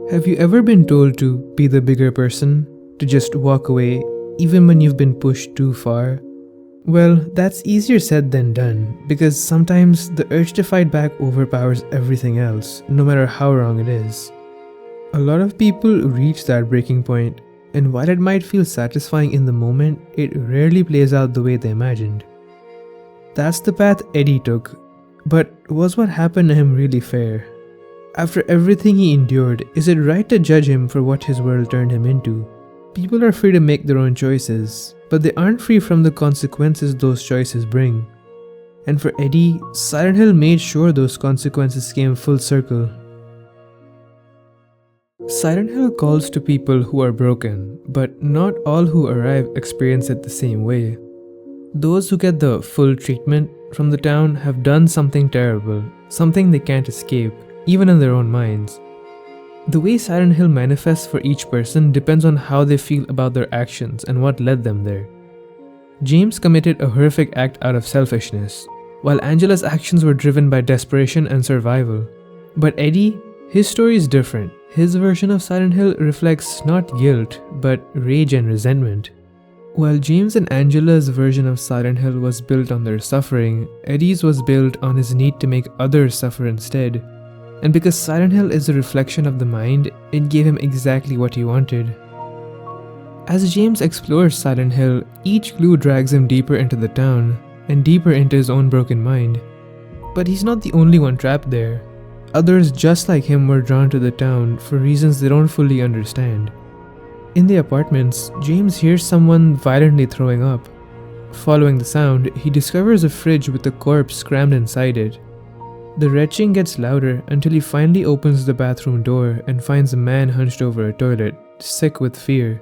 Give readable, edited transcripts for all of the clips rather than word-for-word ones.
Have you ever been told to be the bigger person? To just walk away, even when you've been pushed too far? Well, that's easier said than done, because sometimes the urge to fight back overpowers everything else, no matter how wrong it is. A lot of people reach that breaking point, and while it might feel satisfying in the moment, it rarely plays out the way they imagined. That's the path Eddie took, but was what happened to him really fair? After everything he endured, is it right to judge him for what his world turned him into? People are free to make their own choices, but they aren't free from the consequences those choices bring. And for Eddie, SilentHill made sure those consequences came full circle. SilentHill calls to people who are broken, but not all who arrive experience it the same way. Those who get the full treatment from the town have done something terrible, something they can't escape, even in their own minds. The way SilentHill manifests for each person depends on how they feel about their actions and what led them there. James committed a horrific act out of selfishness, while Angela's actions were driven by desperation and survival. But Eddie, his story is different. His version of SilentHill reflects not guilt, but rage and resentment. While James and Angela's version of SilentHill was built on their suffering, Eddie's was built on his need to make others suffer instead. And because SilentHill is a reflection of the mind, it gave him exactly what he wanted. As James explores SilentHill, each clue drags him deeper into the town, and deeper into his own broken mind. But he's not the only one trapped there. Others just like him were drawn to the town for reasons they don't fully understand. In the apartments, James hears someone violently throwing up. Following the sound, he discovers a fridge with a corpse crammed inside it. The retching gets louder until he finally opens the bathroom door and finds a man hunched over a toilet, sick with fear.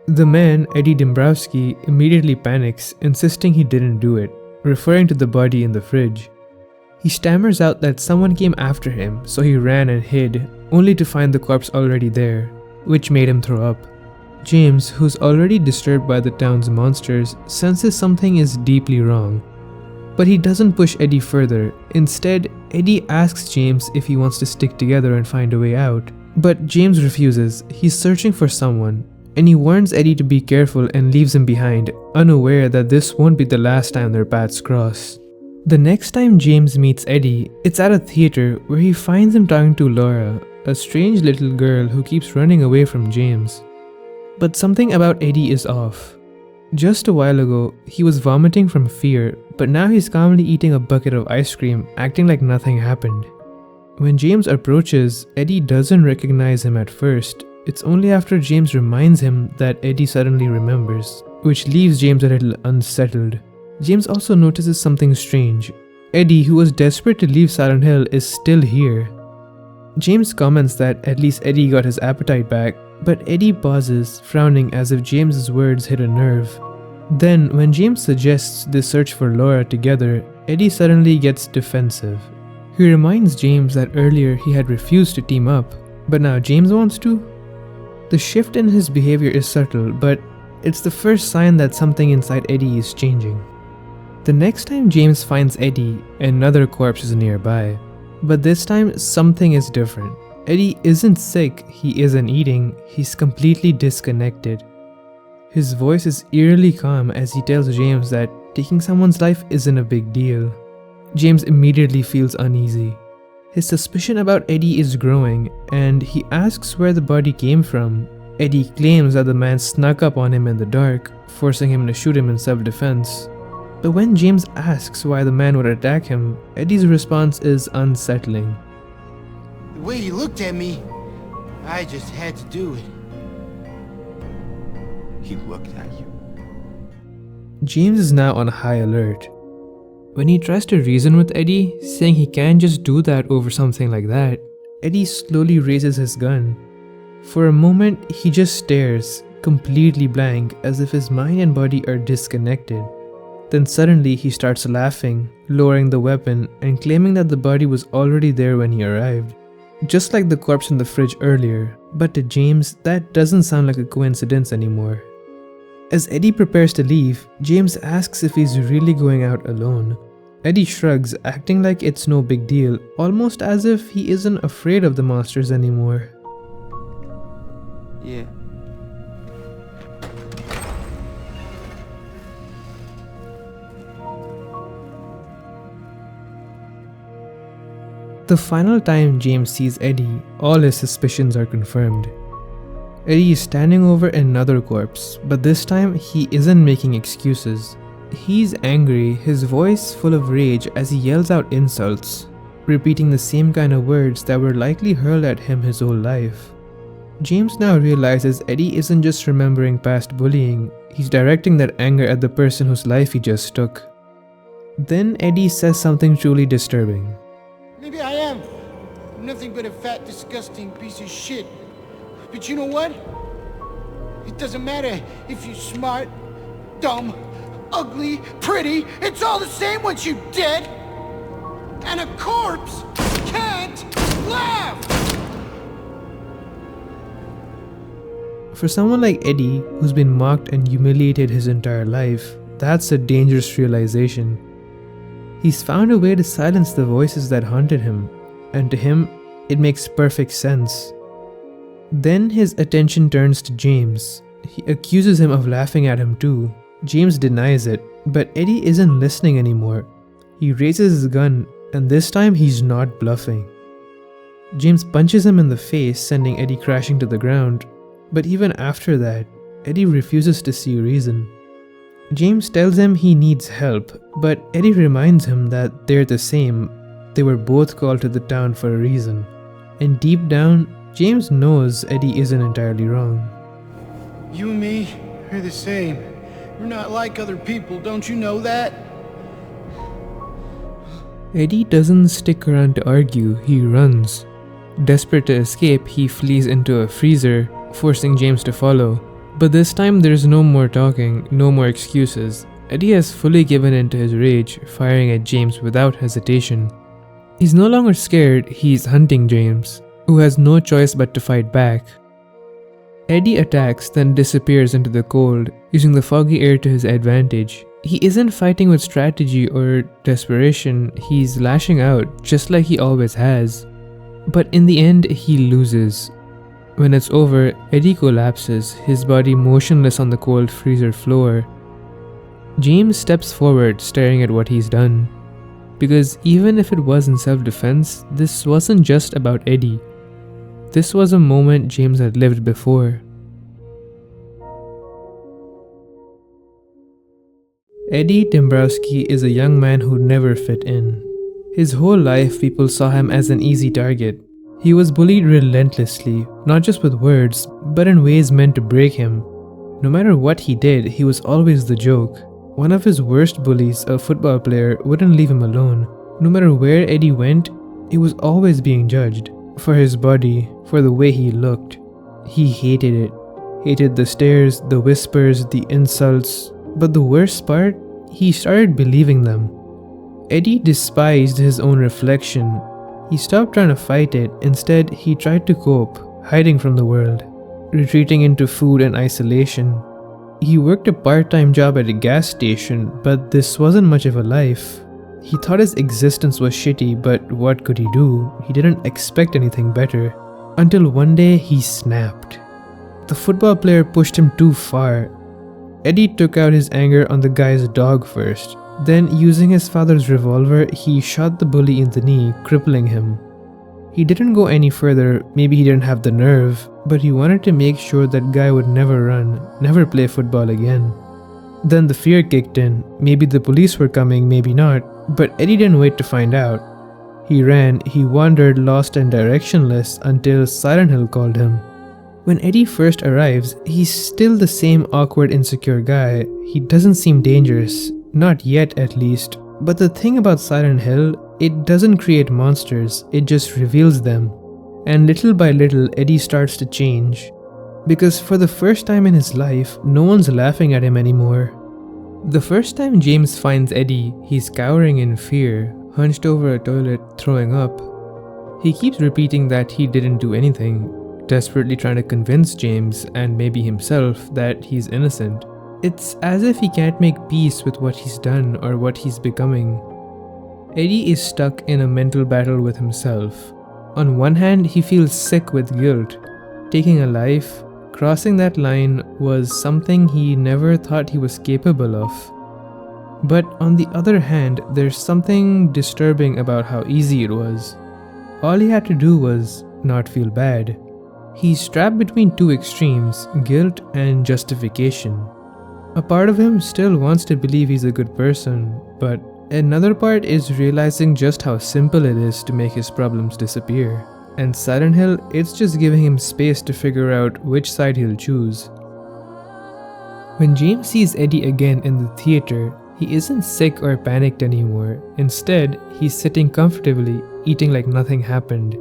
The man, Eddie Dombrowski, immediately panics, insisting he didn't do it, referring to the body in the fridge. He stammers out that someone came after him, so he ran and hid, only to find the corpse already there, which made him throw up. James, who's already disturbed by the town's monsters, senses something is deeply wrong. But he doesn't push Eddie further. Instead, Eddie asks James if he wants to stick together and find a way out. But James refuses. He's searching for someone, and he warns Eddie to be careful and leaves him behind, unaware that this won't be the last time their paths cross. The next time James meets Eddie, it's at a theater where he finds him talking to Laura, a strange little girl who keeps running away from James. But something about Eddie is off. Just a while ago, he was vomiting from fear, but now he's calmly eating a bucket of ice cream, acting like nothing happened. When James approaches, Eddie doesn't recognize him at first. It's only after James reminds him that Eddie suddenly remembers, which leaves James a little unsettled. James also notices something strange. Eddie, who was desperate to leave SilentHill, is still here. James comments that at least Eddie got his appetite back, but Eddie pauses, frowning as if James's words hit a nerve. Then, when James suggests they search for Laura together, Eddie suddenly gets defensive. He reminds James that earlier he had refused to team up, but now James wants to? The shift in his behavior is subtle, but it's the first sign that something inside Eddie is changing. The next time James finds Eddie, another corpse is nearby. But this time, something is different. Eddie isn't sick, he isn't eating, he's completely disconnected. His voice is eerily calm as he tells James that taking someone's life isn't a big deal. James immediately feels uneasy. His suspicion about Eddie is growing, and he asks where the body came from. Eddie claims that the man snuck up on him in the dark, forcing him to shoot him in self-defense. But when James asks why the man would attack him, Eddie's response is unsettling. The way he looked at me, I just had to do it. He looked at you. James is now on high alert. When he tries to reason with Eddie, saying he can't just do that over something like that, Eddie slowly raises his gun. For a moment, he just stares, completely blank, as if his mind and body are disconnected. Then suddenly he starts laughing, lowering the weapon, and claiming that the body was already there when he arrived. Just like the corpse in the fridge earlier, but to James, that doesn't sound like a coincidence anymore. As Eddie prepares to leave, James asks if he's really going out alone. Eddie shrugs, acting like it's no big deal, almost as if he isn't afraid of the monsters anymore. Yeah. The final time James sees Eddie, all his suspicions are confirmed. Eddie is standing over another corpse, but this time he isn't making excuses. He's angry, his voice full of rage as he yells out insults, repeating the same kind of words that were likely hurled at him his whole life. James now realizes Eddie isn't just remembering past bullying, he's directing that anger at the person whose life he just took. Then Eddie says something truly disturbing. Maybe I am. I'm nothing but a fat, disgusting piece of shit. But you know what? It doesn't matter if you're smart, dumb, ugly, pretty. It's all the same once you're dead. And a corpse can't laugh! For someone like Eddie, who's been mocked and humiliated his entire life, that's a dangerous realization. He's found a way to silence the voices that haunted him, and to him, it makes perfect sense. Then his attention turns to James. He accuses him of laughing at him too. James denies it, but Eddie isn't listening anymore. He raises his gun, and this time he's not bluffing. James punches him in the face, sending Eddie crashing to the ground. But even after that, Eddie refuses to see reason. James tells him he needs help, but Eddie reminds him that they're the same. They were both called to the town for a reason. And deep down, James knows Eddie isn't entirely wrong. You and me are the same. We're not like other people, don't you know that? Eddie doesn't stick around to argue, he runs. Desperate to escape, he flees into a freezer, forcing James to follow. But this time there's no more talking, no more excuses. Eddie has fully given in to his rage, firing at James without hesitation. He's no longer scared, he's hunting James, who has no choice but to fight back. Eddie attacks, then disappears into the cold, using the foggy air to his advantage. He isn't fighting with strategy or desperation, he's lashing out, just like he always has. But in the end, he loses. When it's over, Eddie collapses, his body motionless on the cold freezer floor. James steps forward, staring at what he's done. Because even if it was in self-defense, this wasn't just about Eddie. This was a moment James had lived before. Eddie Dombrowski is a young man who never fit in. His whole life, people saw him as an easy target. He was bullied relentlessly, not just with words, but in ways meant to break him. No matter what he did, he was always the joke. One of his worst bullies, a football player, wouldn't leave him alone. No matter where Eddie went, he was always being judged. For his body, for the way he looked. He hated it. Hated the stares, the whispers, the insults. But the worst part, he started believing them. Eddie despised his own reflection. He stopped trying to fight it. Instead, he tried to cope, hiding from the world, retreating into food and isolation. He worked a part-time job at a gas station, but this wasn't much of a life. He thought his existence was shitty, but what could he do? He didn't expect anything better. Until one day, he snapped. The football player pushed him too far. Eddie took out his anger on the guy's dog first. Then, using his father's revolver, he shot the bully in the knee, crippling him. He didn't go any further, maybe he didn't have the nerve, but he wanted to make sure that guy would never run, never play football again. Then the fear kicked in. Maybe the police were coming, maybe not, but Eddie didn't wait to find out. He ran, he wandered lost and directionless until SilentHill called him. When Eddie first arrives, he's still the same awkward, insecure guy. He doesn't seem dangerous. Not yet, at least. But the thing about SilentHill, it doesn't create monsters, it just reveals them. And little by little, Eddie starts to change. Because for the first time in his life, no one's laughing at him anymore. The first time James finds Eddie, he's cowering in fear, hunched over a toilet, throwing up. He keeps repeating that he didn't do anything, desperately trying to convince James, and maybe himself, that he's innocent. It's as if he can't make peace with what he's done or what he's becoming. Eddie is stuck in a mental battle with himself. On one hand, he feels sick with guilt. Taking a life, Crossing that line was something he never thought he was capable of. But on the other hand, there's something disturbing about how easy it was. All he had to do was not feel bad. He's trapped between two extremes, guilt and justification. A part of him still wants to believe he's a good person, but another part is realizing just how simple it is to make his problems disappear. And SilentHill, it's just giving him space to figure out which side he'll choose. When James sees Eddie again in the theater, he isn't sick or panicked anymore. Instead, he's sitting comfortably, eating like nothing happened.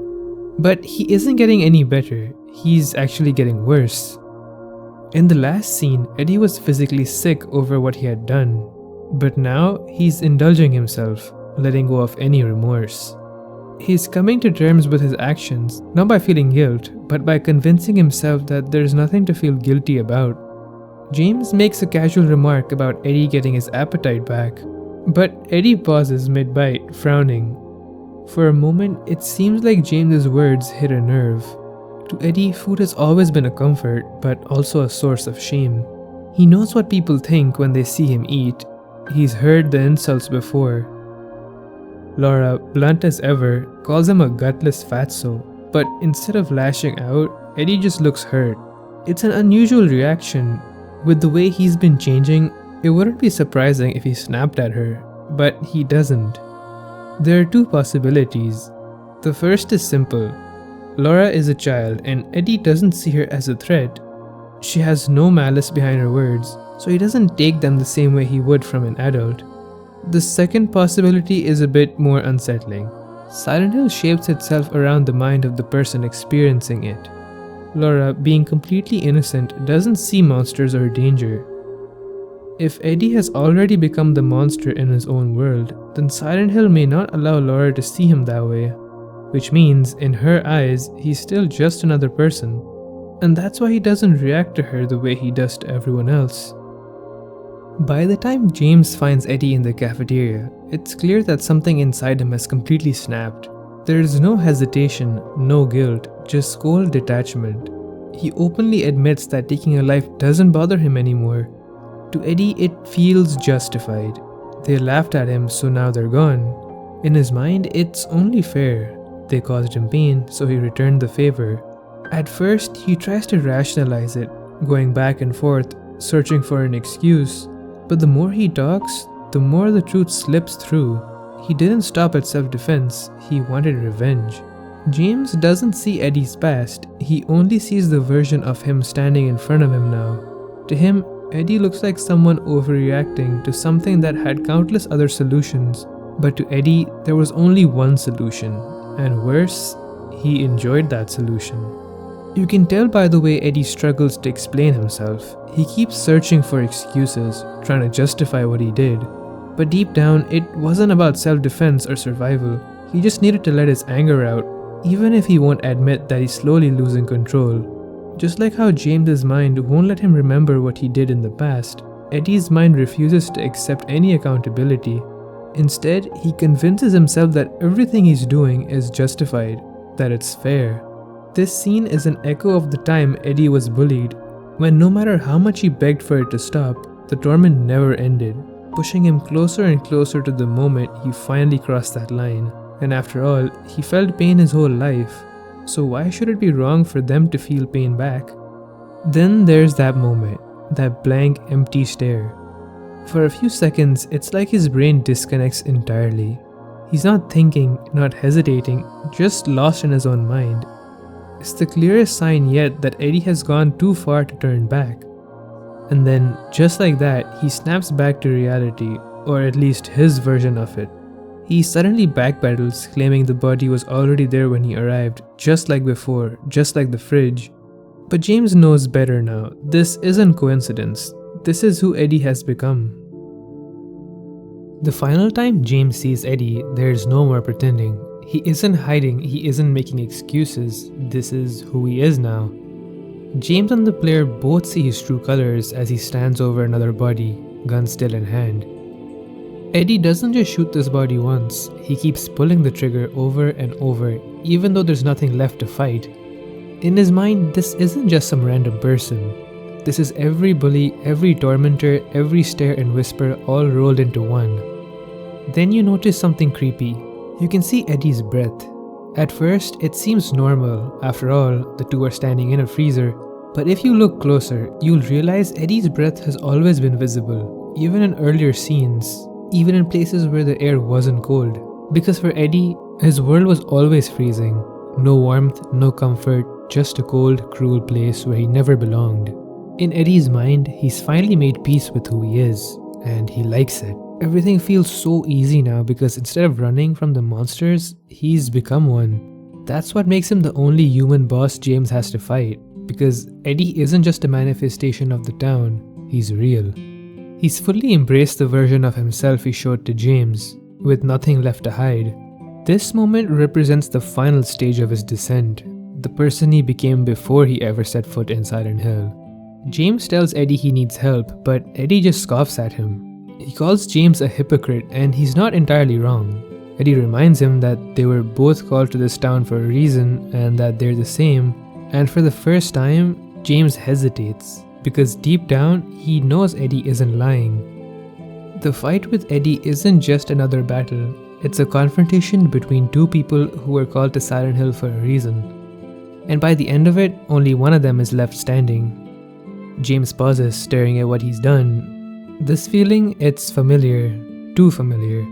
But he isn't getting any better, he's actually getting worse. In the last scene, Eddie was physically sick over what he had done. But now, he's indulging himself, letting go of any remorse. He's coming to terms with his actions, not by feeling guilt, but by convincing himself that there's nothing to feel guilty about. James makes a casual remark about Eddie getting his appetite back, but Eddie pauses mid-bite, frowning. For a moment, it seems like James's words hit a nerve. To Eddie, food has always been a comfort, but also a source of shame. He knows what people think when they see him eat. He's heard the insults before. Laura, blunt as ever, calls him a gutless fatso, but instead of lashing out, Eddie just looks hurt. It's an unusual reaction. With the way he's been changing, it wouldn't be surprising if he snapped at her, but he doesn't. There are two possibilities. The first is simple. Laura is a child and Eddie doesn't see her as a threat. She has no malice behind her words, so he doesn't take them the same way he would from an adult. The second possibility is a bit more unsettling. SilentHill shapes itself around the mind of the person experiencing it. Laura, being completely innocent, doesn't see monsters or danger. If Eddie has already become the monster in his own world, then SilentHill may not allow Laura to see him that way, which means, in her eyes, he's still just another person, and that's why he doesn't react to her the way he does to everyone else. By the time James finds Eddie in the cafeteria, it's clear that something inside him has completely snapped. There is no hesitation, no guilt, just cold detachment. He openly admits that taking a life doesn't bother him anymore. To Eddie, it feels justified. They laughed at him, so now they're gone. In his mind, it's only fair. They caused him pain, so he returned the favor. At first, he tries to rationalize it, going back and forth, searching for an excuse. But the more he talks, the more the truth slips through. He didn't stop at self-defense, he wanted revenge. James doesn't see Eddie's past, he only sees the version of him standing in front of him now. To him, Eddie looks like someone overreacting to something that had countless other solutions. But to Eddie, there was only one solution. And worse, he enjoyed that solution. You can tell by the way Eddie struggles to explain himself. He keeps searching for excuses, trying to justify what he did. But deep down, it wasn't about self-defense or survival. He just needed to let his anger out, even if he won't admit that he's slowly losing control. Just like how James's mind won't let him remember what he did in the past, Eddie's mind refuses to accept any accountability. Instead, he convinces himself that everything he's doing is justified, that it's fair. This scene is an echo of the time Eddie was bullied, when no matter how much he begged for it to stop, the torment never ended, pushing him closer and closer to the moment he finally crossed that line. And after all, he felt pain his whole life, so why should it be wrong for them to feel pain back? Then there's that moment, that blank, empty stare. For a few seconds, it's like his brain disconnects entirely. He's not thinking, not hesitating, just lost in his own mind. It's the clearest sign yet that Eddie has gone too far to turn back. And then, just like that, he snaps back to reality, or at least his version of it. He suddenly backpedals, claiming the body was already there when he arrived, just like before, just like the fridge. But James knows better now. This isn't coincidence. This is who Eddie has become. The final time James sees Eddie, there's no more pretending. He isn't hiding, he isn't making excuses. This is who he is now. James and the player both see his true colors as he stands over another body, gun still in hand. Eddie doesn't just shoot this body once, he keeps pulling the trigger over and over, even though there's nothing left to fight. In his mind, this isn't just some random person. This is every bully, every tormentor, every stare and whisper all rolled into one. Then you notice something creepy. You can see Eddie's breath. At first, it seems normal. After all, the two are standing in a freezer. But if you look closer, you'll realize Eddie's breath has always been visible, even in earlier scenes, even in places where the air wasn't cold. Because for Eddie, his world was always freezing. No warmth, no comfort, just a cold, cruel place where he never belonged. In Eddie's mind, he's finally made peace with who he is, and he likes it. Everything feels so easy now because instead of running from the monsters, he's become one. That's what makes him the only human boss James has to fight, because Eddie isn't just a manifestation of the town, he's real. He's fully embraced the version of himself he showed to James, with nothing left to hide. This moment represents the final stage of his descent, the person he became before he ever set foot in SilentHill. James tells Eddie he needs help, but Eddie just scoffs at him. He calls James a hypocrite, and he's not entirely wrong. Eddie reminds him that they were both called to this town for a reason and that they're the same, and for the first time, James hesitates, because deep down, he knows Eddie isn't lying. The fight with Eddie isn't just another battle, it's a confrontation between two people who were called to SilentHill for a reason. And by the end of it, only one of them is left standing. James pauses, staring at what he's done. This feeling, it's familiar, too familiar.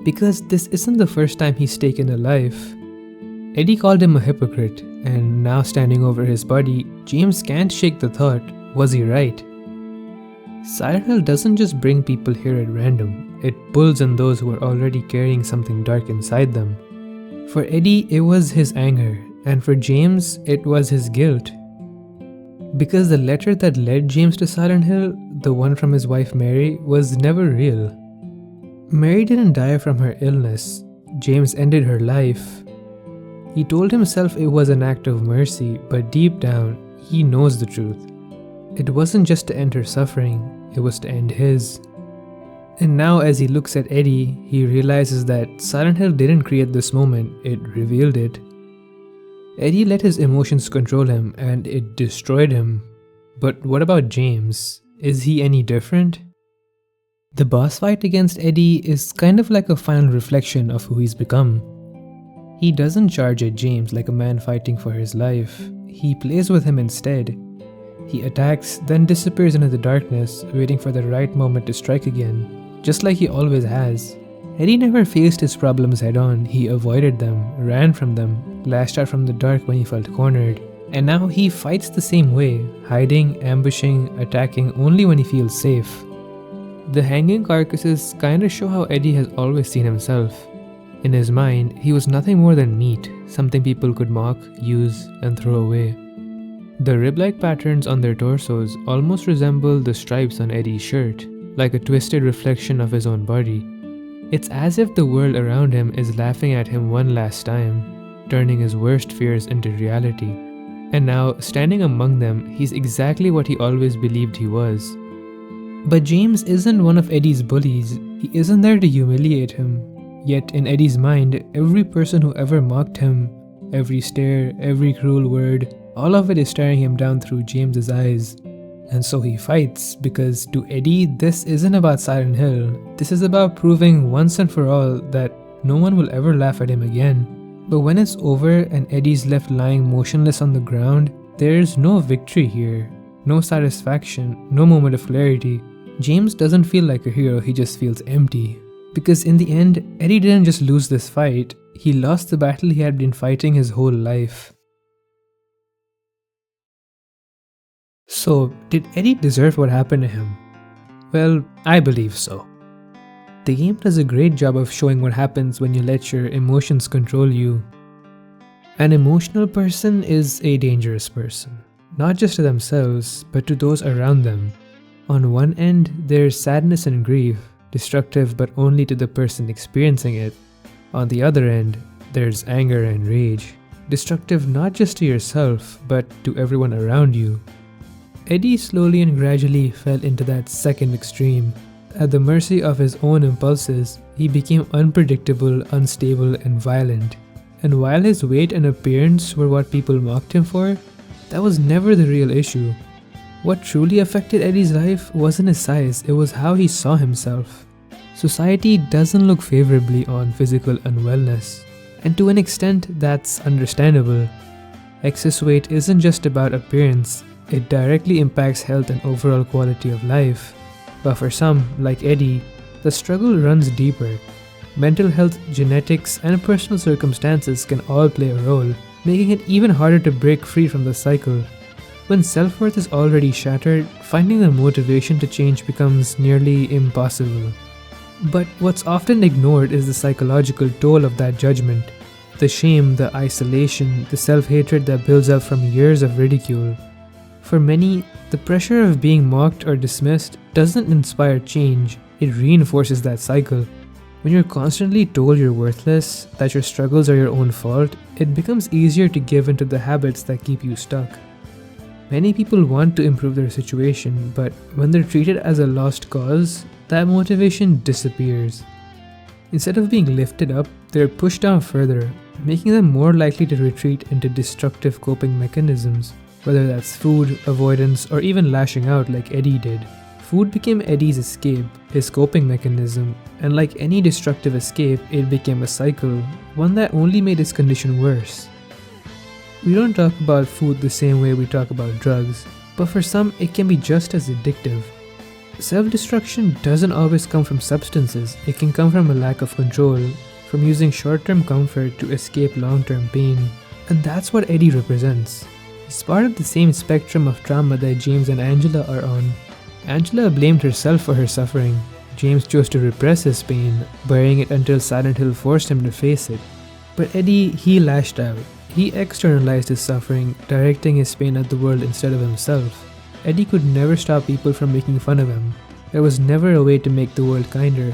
Because this isn't the first time he's taken a life. Eddie called him a hypocrite, and now standing over his body, James can't shake the thought, was he right? SilentHill doesn't just bring people here at random, it pulls in those who are already carrying something dark inside them. For Eddie, it was his anger, and for James, it was his guilt. Because the letter that led James to SilentHill, the one from his wife Mary, was never real. Mary didn't die from her illness. James ended her life. He told himself it was an act of mercy, but deep down, he knows the truth. It wasn't just to end her suffering, it was to end his. And now as he looks at Eddie, he realizes that SilentHill didn't create this moment, it revealed it. Eddie let his emotions control him, and it destroyed him. But what about James? Is he any different? The boss fight against Eddie is kind of like a final reflection of who he's become. He doesn't charge at James like a man fighting for his life. He plays with him instead. He attacks, then disappears into the darkness, waiting for the right moment to strike again, just like he always has. Eddie never faced his problems head-on, he avoided them, ran from them, lashed out from the dark when he felt cornered, and now he fights the same way, hiding, ambushing, attacking only when he feels safe. The hanging carcasses kinda show how Eddie has always seen himself. In his mind, he was nothing more than meat, something people could mock, use, and throw away. The rib-like patterns on their torsos almost resemble the stripes on Eddie's shirt, like a twisted reflection of his own body. It's as if the world around him is laughing at him one last time, turning his worst fears into reality. And now, standing among them, he's exactly what he always believed he was. But James isn't one of Eddie's bullies, he isn't there to humiliate him. Yet in Eddie's mind, every person who ever mocked him, every stare, every cruel word, all of it is staring him down through James's eyes. And so he fights, because to Eddie, this isn't about SilentHill. This is about proving once and for all that no one will ever laugh at him again. But when it's over and Eddie's left lying motionless on the ground, there's no victory here, no satisfaction, no moment of clarity. James doesn't feel like a hero, he just feels empty. Because in the end, Eddie didn't just lose this fight, he lost the battle he had been fighting his whole life. So, did Eddie deserve what happened to him? Well, I believe so. The game does a great job of showing what happens when you let your emotions control you. An emotional person is a dangerous person, not just to themselves, but to those around them. On one end, there's sadness and grief, destructive but only to the person experiencing it. On the other end, there's anger and rage, destructive not just to yourself, but to everyone around you. Eddie slowly and gradually fell into that second extreme. At the mercy of his own impulses, he became unpredictable, unstable, and violent. And while his weight and appearance were what people mocked him for, that was never the real issue. What truly affected Eddie's life wasn't his size, it was how he saw himself. Society doesn't look favorably on physical unwellness, and to an extent that's understandable. Excess weight isn't just about appearance, it directly impacts health and overall quality of life. But for some, like Eddie, the struggle runs deeper. Mental health, genetics, and personal circumstances can all play a role, making it even harder to break free from the cycle. When self-worth is already shattered, finding the motivation to change becomes nearly impossible. But what's often ignored is the psychological toll of that judgment. The shame, the isolation, the self-hatred that builds up from years of ridicule. For many, the pressure of being mocked or dismissed doesn't inspire change, it reinforces that cycle. When you're constantly told you're worthless, that your struggles are your own fault, it becomes easier to give into the habits that keep you stuck. Many people want to improve their situation, but when they're treated as a lost cause, that motivation disappears. Instead of being lifted up, they're pushed down further, making them more likely to retreat into destructive coping mechanisms, whether that's food, avoidance, or even lashing out like Eddie did. Food became Eddie's escape, his coping mechanism, and like any destructive escape, it became a cycle, one that only made his condition worse. We don't talk about food the same way we talk about drugs, but for some it can be just as addictive. Self-destruction doesn't always come from substances, it can come from a lack of control, from using short-term comfort to escape long-term pain, and that's what Eddie represents. He's part of the same spectrum of trauma that James and Angela are on. Angela blamed herself for her suffering. James chose to repress his pain, burying it until SilentHill forced him to face it. But Eddie, he lashed out. He externalized his suffering, directing his pain at the world instead of himself. Eddie could never stop people from making fun of him. There was never a way to make the world kinder.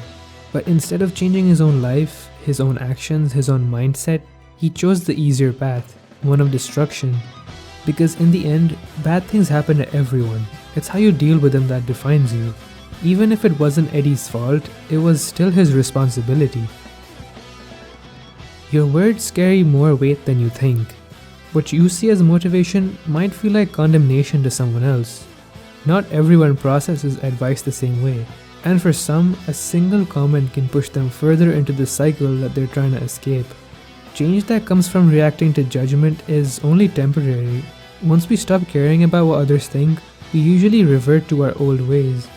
But instead of changing his own life, his own actions, his own mindset, he chose the easier path, one of destruction. Because in the end, bad things happen to everyone. It's how you deal with them that defines you. Even if it wasn't Eddie's fault, it was still his responsibility. Your words carry more weight than you think. What you see as motivation might feel like condemnation to someone else. Not everyone processes advice the same way, and for some, a single comment can push them further into the cycle that they're trying to escape. Change that comes from reacting to judgment is only temporary. Once we stop caring about what others think, we usually revert to our old ways.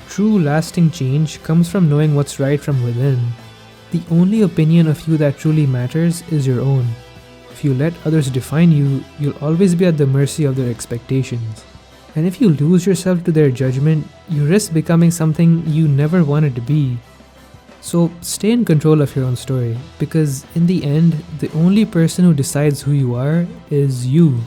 True lasting change comes from knowing what's right from within. The only opinion of you that truly matters is your own. If you let others define you, you'll always be at the mercy of their expectations. And if you lose yourself to their judgment, you risk becoming something you never wanted to be. So stay in control of your own story, because in the end, the only person who decides who you are is you.